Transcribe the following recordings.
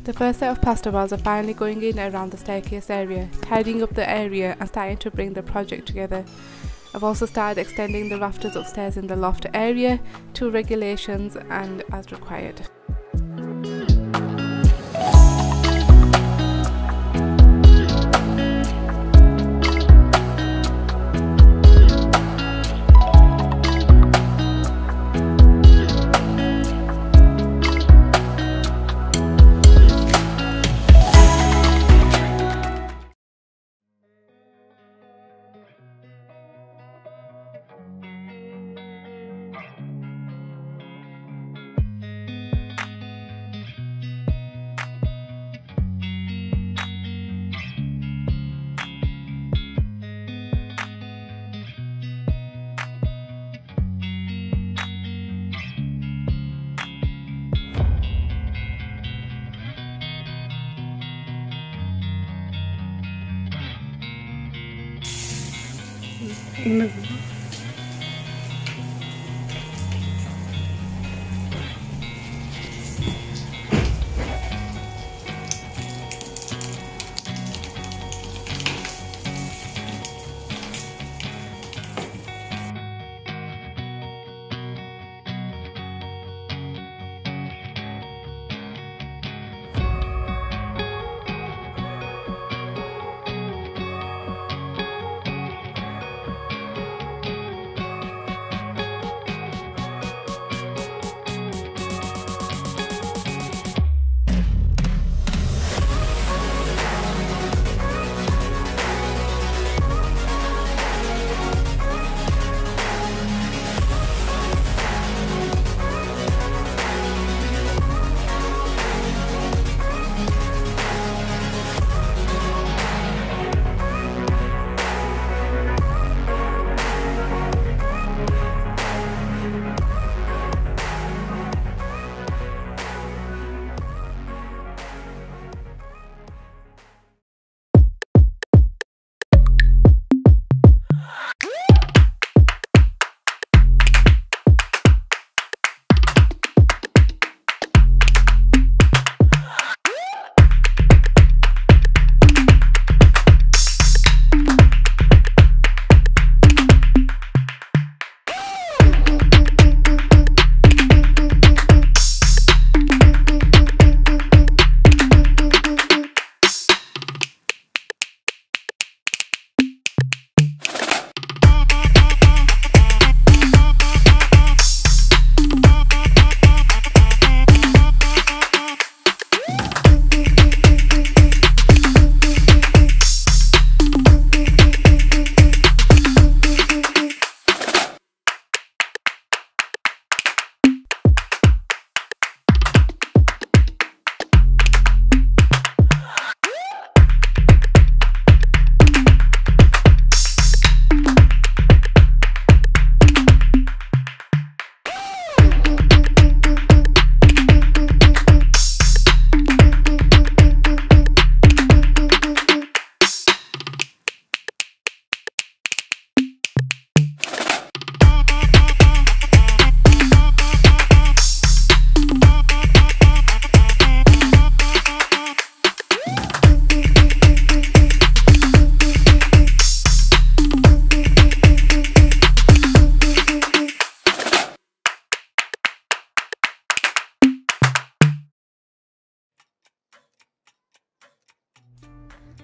The first set of plasterboards are finally going in around the staircase area, tidying up the area and starting to bring the project together. I've also started extending the rafters upstairs in the loft area to regulations and as required.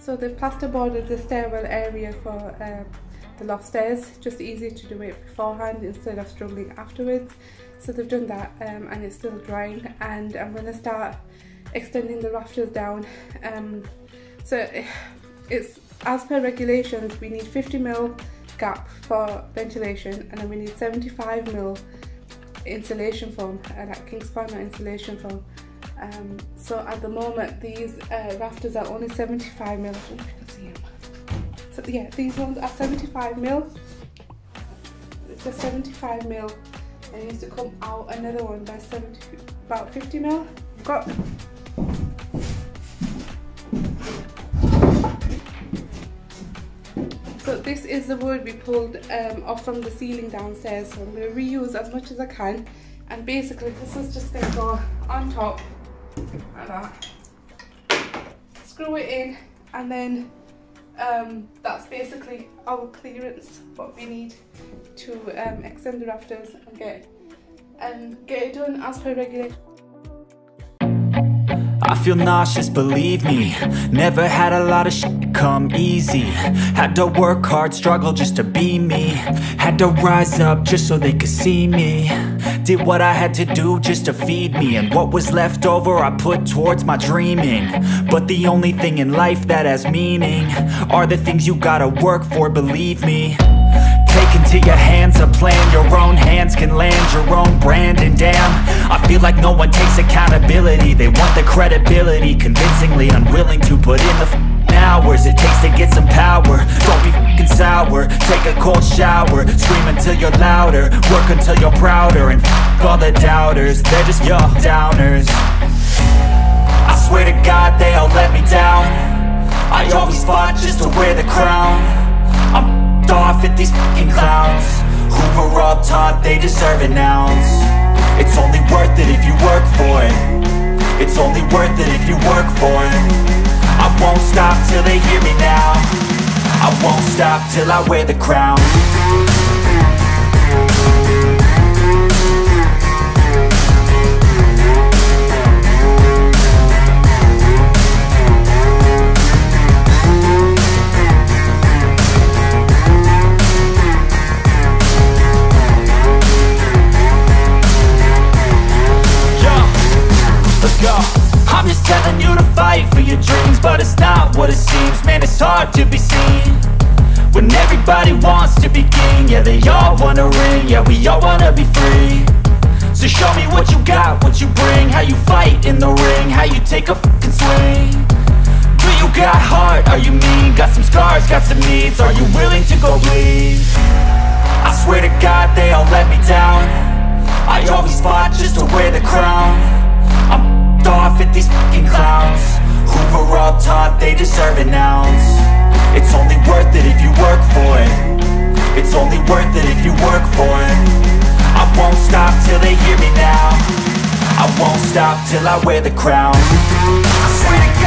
So they've plasterboarded the stairwell area for the loft stairs, just easy to do it beforehand instead of struggling afterwards. So they've done that and it's still drying, and I'm going to start extending the rafters down. So it's as per regulations, we need 50mm gap for ventilation, and then we need 75mm insulation foam, like king span or insulation foam. So at the moment these rafters are only 75mm. I don't know if you can see them. So yeah, these ones are 75mm. It's just 75mm, and it needs to come out another one by about 50mm. I've got so this is the wood we pulled off from the ceiling downstairs, so I'm going to reuse as much as I can, and basically this is just going to go on top like that. screw it in, and then that's basically our clearance, what we need to extend the rafters and get it done as per regulation. I feel nauseous, believe me. Never had a lot of shit come easy. Had to work hard, struggle just to be me. Had to rise up just so they could see me. Did what I had to do just to feed me, and what was left over I put towards my dreaming. But the only thing in life that has meaning are the things you gotta work for, believe me. Take into your hands a plan, your own hands can land your own brand. And damn, I feel like no one takes accountability. They want the credibility, convincingly unwilling to put in the hours it takes to get some power. Don't be f***ing sour, take a cold shower, scream until you're louder, work until you're prouder, and f*** all the doubters, they're just your downers. I swear to God they all let me down. I always fought just to wear the crown. I'm off at these fucking clowns who were all taught they deserve an ounce. It's only worth it if you work for it. It's only worth it if you work for it. I won't stop till they hear me now. I won't stop till I wear the crown. I'm just telling you to fight for your dreams, but it's not what it seems. Man, it's hard to be seen when everybody wants to be king. Yeah, they all wanna ring, yeah, we all wanna be free. So show me what you got, what you bring, how you fight in the ring, how you take a fucking swing. Do you got heart, are you mean? Got some scars, got some needs, are you willing to go bleed? I swear to God they all let me down. I always fought just to wear the crown. I'm off at these fucking clowns who were all taught they deserve an ounce. It's only worth it if you work for it. It's only worth it if you work for it. I won't stop till they hear me now. I won't stop till I wear the crown. I swear to God.